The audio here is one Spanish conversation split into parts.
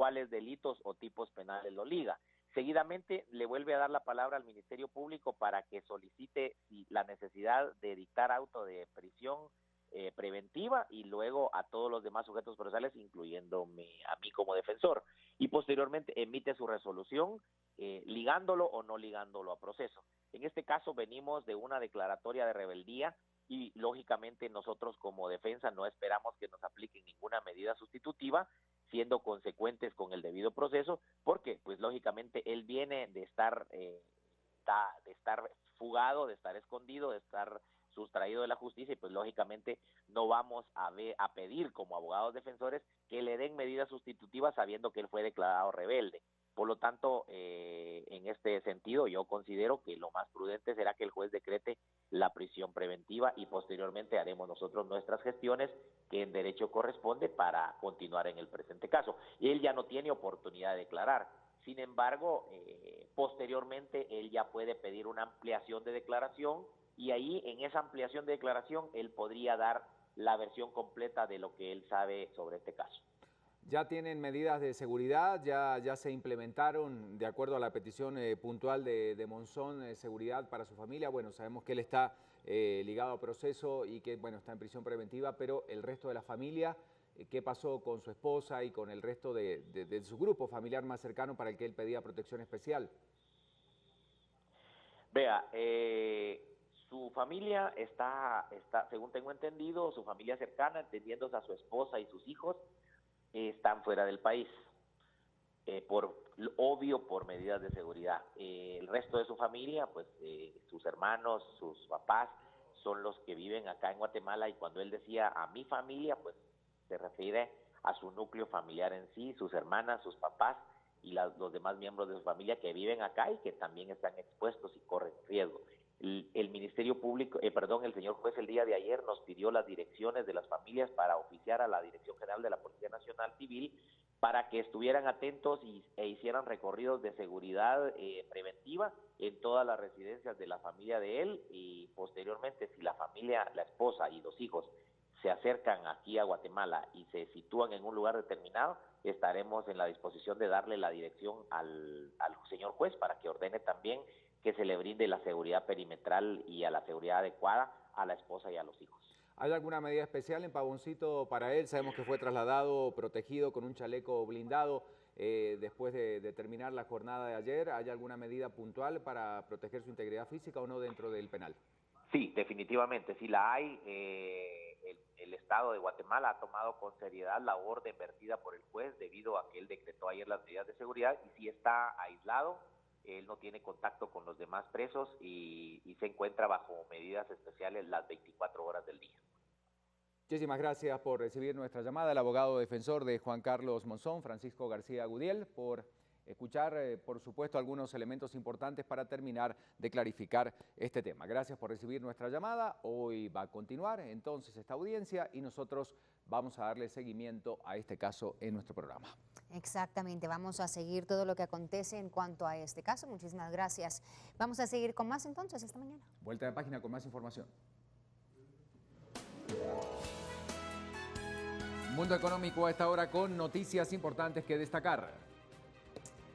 cuáles delitos o tipos penales lo liga. Seguidamente le vuelve a dar la palabra al Ministerio Público para que solicite la necesidad de dictar auto de prisión preventiva y luego a todos los demás sujetos procesales, incluyéndome a mí como defensor. Y posteriormente emite su resolución ligándolo o no ligándolo a proceso. En este caso venimos de una declaratoria de rebeldía y lógicamente nosotros como defensa no esperamos que nos apliquen ninguna medida sustitutiva, siendo consecuentes con el debido proceso, porque pues lógicamente él viene de estar fugado, de estar escondido, de estar sustraído de la justicia y pues lógicamente no vamos a pedir como abogados defensores que le den medidas sustitutivas sabiendo que él fue declarado rebelde. Por lo tanto, en este sentido yo considero que lo más prudente será que el juez decrete la prisión preventiva y posteriormente haremos nosotros nuestras gestiones que en derecho corresponde para continuar en el presente caso. Él ya no tiene oportunidad de declarar. Sin embargo, posteriormente él ya puede pedir una ampliación de declaración y ahí en esa ampliación de declaración él podría dar la versión completa de lo que él sabe sobre este caso. ¿Ya tienen medidas de seguridad? ¿Ya se implementaron de acuerdo a la petición puntual de Monzón, seguridad para su familia? Bueno, sabemos que él está ligado a proceso y que bueno, está en prisión preventiva, pero el resto de la familia, ¿qué pasó con su esposa y con el resto de su grupo familiar más cercano para el que él pedía protección especial? Vea, su familia está, según tengo entendido, su familia cercana, entendiéndose a su esposa y sus hijos, están fuera del país, por medidas de seguridad. El resto de su familia, pues sus hermanos, sus papás, son los que viven acá en Guatemala y cuando él decía a mi familia, pues se refiere a su núcleo familiar en sí, sus hermanas, sus papás y los demás miembros de su familia que viven acá y que también están expuestos y corren riesgo. El Ministerio Público, el señor juez el día de ayer nos pidió las direcciones de las familias para oficiar a la Dirección General de la Policía Nacional Civil para que estuvieran atentos e hicieran recorridos de seguridad preventiva en todas las residencias de la familia de él y posteriormente si la familia, la esposa y los hijos se acercan aquí a Guatemala y se sitúan en un lugar determinado, estaremos en la disposición de darle la dirección al señor juez para que ordene también que se le brinde la seguridad perimetral y a la seguridad adecuada a la esposa y a los hijos. ¿Hay alguna medida especial en Pavoncito para él? Sabemos que fue trasladado protegido con un chaleco blindado después de terminar la jornada de ayer. ¿Hay alguna medida puntual para proteger su integridad física o no dentro del penal? Sí, definitivamente, sí la hay. El Estado de Guatemala ha tomado con seriedad la orden vertida por el juez debido a que él decretó ayer las medidas de seguridad y sí está aislado. Él no tiene contacto con los demás presos y se encuentra bajo medidas especiales las 24 horas del día. Muchísimas gracias por recibir nuestra llamada. El abogado defensor de Juan Carlos Monzón, Francisco García Gudiel, por escuchar, por supuesto, algunos elementos importantes para terminar de clarificar este tema. Gracias por recibir nuestra llamada. Hoy va a continuar entonces esta audiencia y nosotros vamos a darle seguimiento a este caso en nuestro programa. Exactamente, vamos a seguir todo lo que acontece en cuanto a este caso. Muchísimas gracias. Vamos a seguir con más entonces esta mañana. Vuelta de página con más información. Mundo Económico a esta hora con noticias importantes que destacar.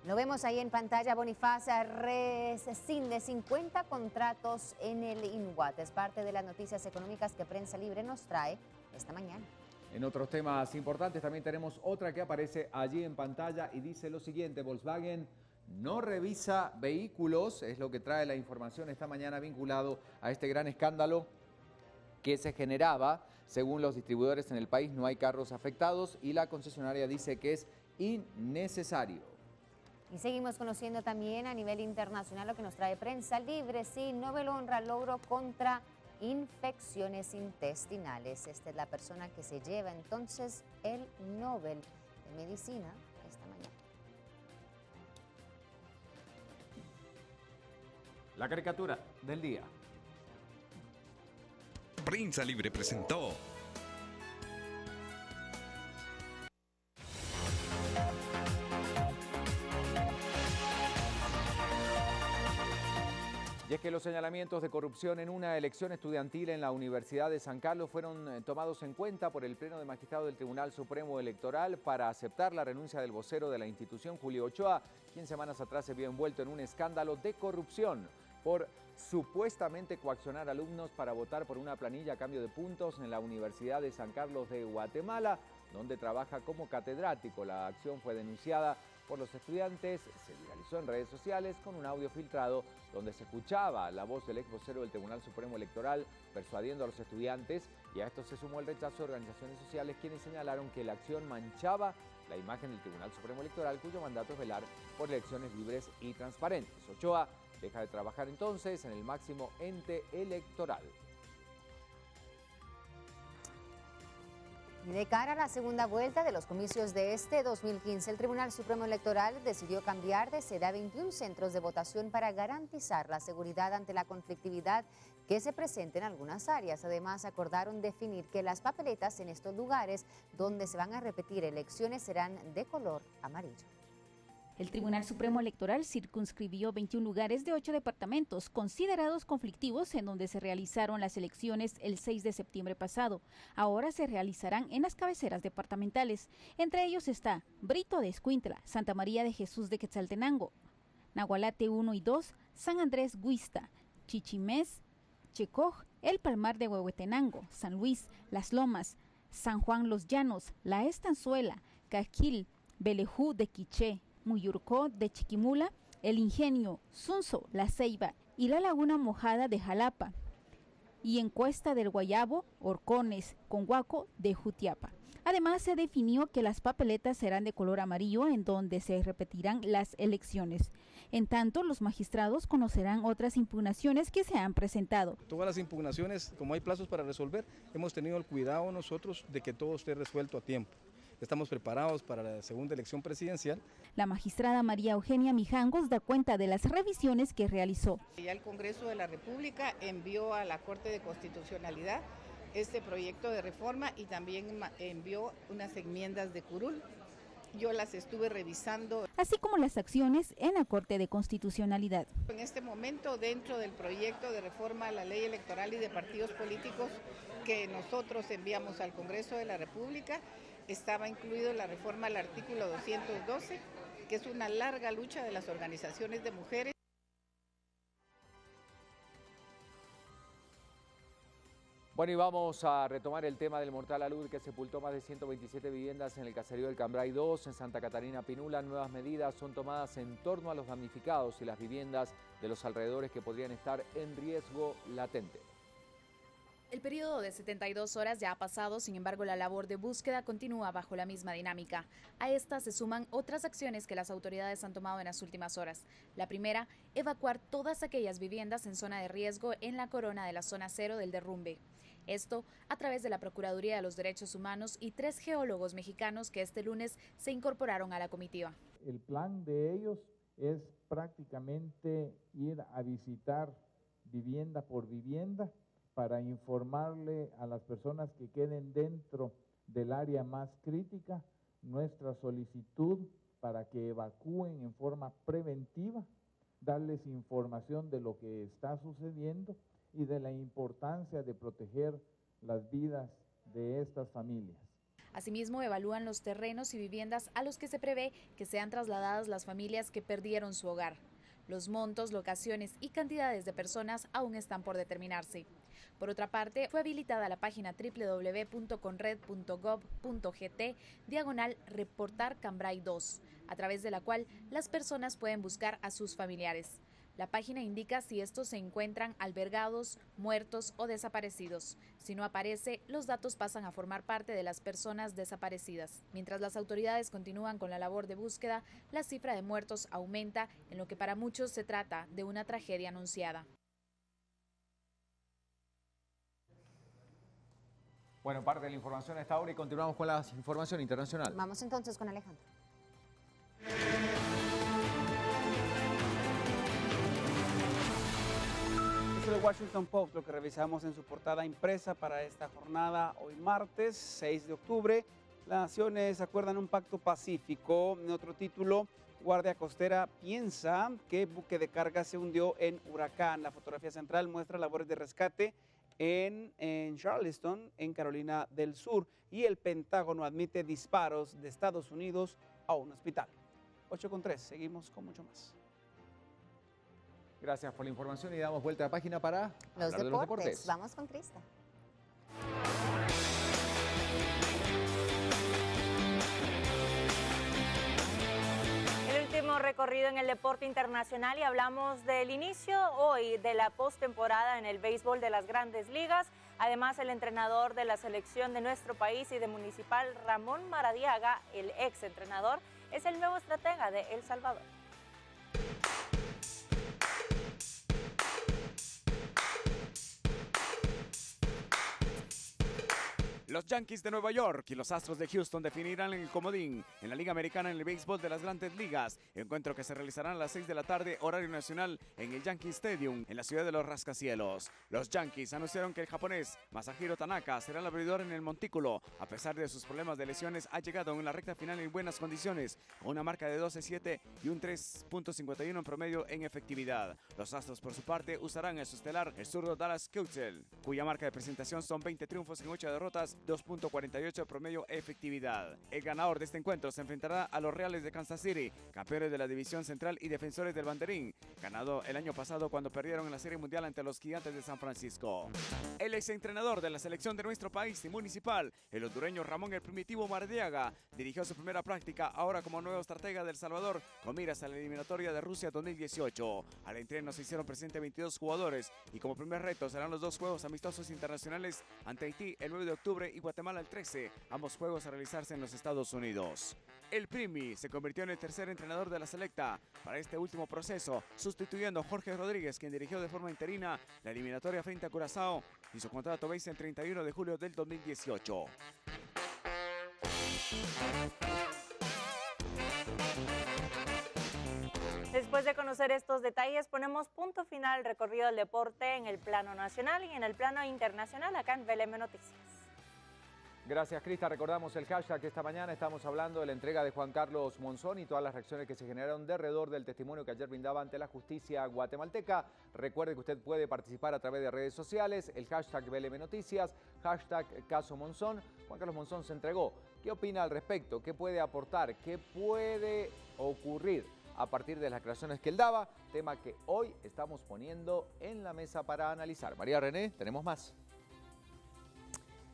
Lo vemos ahí en pantalla, Bonifaz rescinde 50 contratos en el INWAT. Es parte de las noticias económicas que Prensa Libre nos trae esta mañana. En otros temas importantes también tenemos otra que aparece allí en pantalla y dice lo siguiente: Volkswagen no revisa vehículos, es lo que trae la información esta mañana vinculado a este gran escándalo que se generaba. Según los distribuidores en el país no hay carros afectados y la concesionaria dice que es innecesario. Y seguimos conociendo también a nivel internacional lo que nos trae Prensa Libre. Sí, Nobel honra logro contra infecciones intestinales. Esta es la persona que se lleva entonces el Nobel de Medicina esta mañana. La caricatura del día. Prensa Libre presentó. Y es que los señalamientos de corrupción en una elección estudiantil en la Universidad de San Carlos fueron tomados en cuenta por el Pleno de Magistrados del Tribunal Supremo Electoral para aceptar la renuncia del vocero de la institución, Julio Ochoa, quien semanas atrás se vio envuelto en un escándalo de corrupción por supuestamente coaccionar alumnos para votar por una planilla a cambio de puntos en la Universidad de San Carlos de Guatemala, donde trabaja como catedrático. La acción fue denunciada por los estudiantes, se viralizó en redes sociales con un audio filtrado donde se escuchaba la voz del ex vocero del Tribunal Supremo Electoral persuadiendo a los estudiantes, y a esto se sumó el rechazo de organizaciones sociales quienes señalaron que la acción manchaba la imagen del Tribunal Supremo Electoral, cuyo mandato es velar por elecciones libres y transparentes. Ochoa deja de trabajar entonces en el máximo ente electoral. Y de cara a la segunda vuelta de los comicios de este 2015, el Tribunal Supremo Electoral decidió cambiar de sede a 21 centros de votación para garantizar la seguridad ante la conflictividad que se presenta en algunas áreas. Además, acordaron definir que las papeletas en estos lugares donde se van a repetir elecciones serán de color amarillo. El Tribunal Supremo Electoral circunscribió 21 lugares de 8 departamentos considerados conflictivos en donde se realizaron las elecciones el 6 de septiembre pasado. Ahora se realizarán en las cabeceras departamentales. Entre ellos está Brito de Escuintla, Santa María de Jesús de Quetzaltenango, Nahualate 1 y 2, San Andrés Guista, Chichimés, Checoj, El Palmar de Huehuetenango, San Luis, Las Lomas, San Juan Los Llanos, La Estanzuela, Caquil, Belejú de Quiché, Muyurcó de Chiquimula, El Ingenio, Sunso, La Ceiba y la Laguna Mojada de Jalapa, y en Cuesta del Guayabo, Horcones, Conhuaco de Jutiapa. Además, se definió que las papeletas serán de color amarillo en donde se repetirán las elecciones. En tanto, los magistrados conocerán otras impugnaciones que se han presentado. Todas las impugnaciones, como hay plazos para resolver, hemos tenido el cuidado nosotros de que todo esté resuelto a tiempo. Estamos preparados para la segunda elección presidencial. La magistrada María Eugenia Mijangos da cuenta de las revisiones que realizó. Ya el Congreso de la República envió a la Corte de Constitucionalidad este proyecto de reforma y también envió unas enmiendas de curul. Yo las estuve revisando. Así como las acciones en la Corte de Constitucionalidad. En este momento, dentro del proyecto de reforma a la ley electoral y de partidos políticos que nosotros enviamos al Congreso de la República, estaba incluido la reforma al artículo 212, que es una larga lucha de las organizaciones de mujeres. Bueno, y vamos a retomar el tema del mortal alud que sepultó más de 127 viviendas en el caserío del Cambrai 2, en Santa Catarina Pinula. Nuevas medidas son tomadas en torno a los damnificados y las viviendas de los alrededores que podrían estar en riesgo latente. El periodo de 72 horas ya ha pasado, sin embargo la labor de búsqueda continúa bajo la misma dinámica. A esta se suman otras acciones que las autoridades han tomado en las últimas horas. La primera, evacuar todas aquellas viviendas en zona de riesgo en la corona de la zona cero del derrumbe. Esto a través de la Procuraduría de los Derechos Humanos y 3 geólogos mexicanos que este lunes se incorporaron a la comitiva. El plan de ellos es prácticamente ir a visitar vivienda por vivienda para informarle a las personas que queden dentro del área más crítica nuestra solicitud para que evacúen en forma preventiva, darles información de lo que está sucediendo y de la importancia de proteger las vidas de estas familias. Asimismo, evalúan los terrenos y viviendas a los que se prevé que sean trasladadas las familias que perdieron su hogar. Los montos, locaciones y cantidades de personas aún están por determinarse. Por otra parte, fue habilitada la página www.conred.gov.gt/reportar Cambrai 2, a través de la cual las personas pueden buscar a sus familiares. La página indica si estos se encuentran albergados, muertos o desaparecidos. Si no aparece, los datos pasan a formar parte de las personas desaparecidas. Mientras las autoridades continúan con la labor de búsqueda, la cifra de muertos aumenta, en lo que para muchos se trata de una tragedia anunciada. Bueno, parte de la información a esta hora y continuamos con la información internacional. Vamos entonces con Alejandro. Es el Washington Post lo que revisamos en su portada impresa para esta jornada, hoy martes 6 de octubre. Las naciones acuerdan un pacto pacífico. En otro título, Guardia Costera piensa que buque de carga se hundió en huracán. La fotografía central muestra labores de rescate en Charleston, en Carolina del Sur, y el Pentágono admite disparos de Estados Unidos a un hospital. 8:3, seguimos con mucho más. Gracias por la información y damos vuelta a página para los hablar de los deportes. Vamos con Crista. Recorrido en el deporte internacional y hablamos del inicio hoy de la postemporada en el béisbol de las Grandes Ligas. Además, el entrenador de la selección de nuestro país y de Municipal, Ramón Maradiaga, el ex entrenador, es el nuevo estratega de El Salvador. Los Yankees de Nueva York y los Astros de Houston definirán el comodín en la Liga Americana en el béisbol de las Grandes Ligas, encuentro que se realizará a las 6 de la tarde, horario nacional, en el Yankee Stadium, en la ciudad de los rascacielos. Los Yankees anunciaron que el japonés Masahiro Tanaka será el abridor en el montículo. A pesar de sus problemas de lesiones, ha llegado en la recta final en buenas condiciones, con una marca de 12-7 y un 3.51 en promedio en efectividad. Los Astros, por su parte, usarán a su estelar, el zurdo Dallas Keuchel, cuya marca de presentación son 20 triunfos en 8 derrotas, 2.48 promedio efectividad. El ganador de este encuentro se enfrentará a los Reales de Kansas City, campeones de la División Central y defensores del banderín, ganado el año pasado cuando perdieron en la Serie Mundial ante los Gigantes de San Francisco. El exentrenador de la selección de nuestro país y Municipal, el hondureño Ramón el Primitivo Maradiaga, dirigió su primera práctica ahora como nuevo estratega de El Salvador, con miras a la eliminatoria de Rusia 2018. Al entreno se hicieron presentes 22 jugadores y como primer reto serán los 2 juegos amistosos internacionales ante Haití el 9 de octubre y Guatemala el 13, ambos juegos a realizarse en los Estados Unidos. El Primi se convirtió en el tercer entrenador de la selecta para este último proceso, sustituyendo a Jorge Rodríguez, quien dirigió de forma interina la eliminatoria frente a Curazao y su contrato vence el 31 de julio del 2018. Después de conocer estos detalles, ponemos punto final al recorrido del deporte en el plano nacional y en el plano internacional acá en VLM Noticias. Gracias, Crista. Recordamos el hashtag que esta mañana estamos hablando de la entrega de Juan Carlos Monzón y todas las reacciones que se generaron alrededor del testimonio que ayer brindaba ante la justicia guatemalteca. Recuerde que usted puede participar a través de redes sociales, el hashtag VLM Noticias, hashtag Caso Monzón. Juan Carlos Monzón se entregó. ¿Qué opina al respecto? ¿Qué puede aportar? ¿Qué puede ocurrir a partir de las declaraciones que él daba? Tema que hoy estamos poniendo en la mesa para analizar. María René, tenemos más.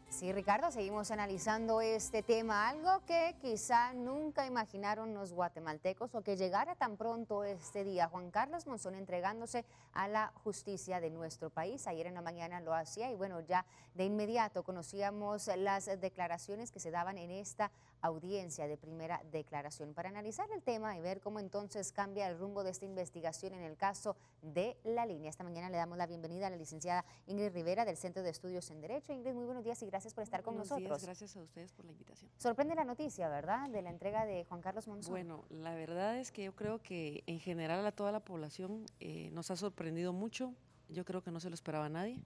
Sí, Ricardo, seguimos analizando este tema, algo que quizá nunca imaginaron los guatemaltecos o que llegara tan pronto este día. Juan Carlos Monzón entregándose a la justicia de nuestro país. Ayer en la mañana lo hacía y bueno, ya de inmediato conocíamos las declaraciones que se daban en esta audiencia de primera declaración para analizar el tema y ver cómo entonces cambia el rumbo de esta investigación en el caso de La Línea. Esta mañana le damos la bienvenida a la licenciada Ingrid Rivera del Centro de Estudios en Derecho. Ingrid, muy buenos días y gracias por estar con nosotros. Buenos días, gracias a ustedes por la invitación. Sorprende la noticia, ¿verdad?, de la entrega de Juan Carlos Monzón. Bueno, la verdad es que yo creo que en general a toda la población nos ha sorprendido mucho. Yo creo que no se lo esperaba a nadie,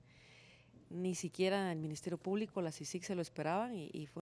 ni siquiera el Ministerio Público, la CICIG se lo esperaban y fue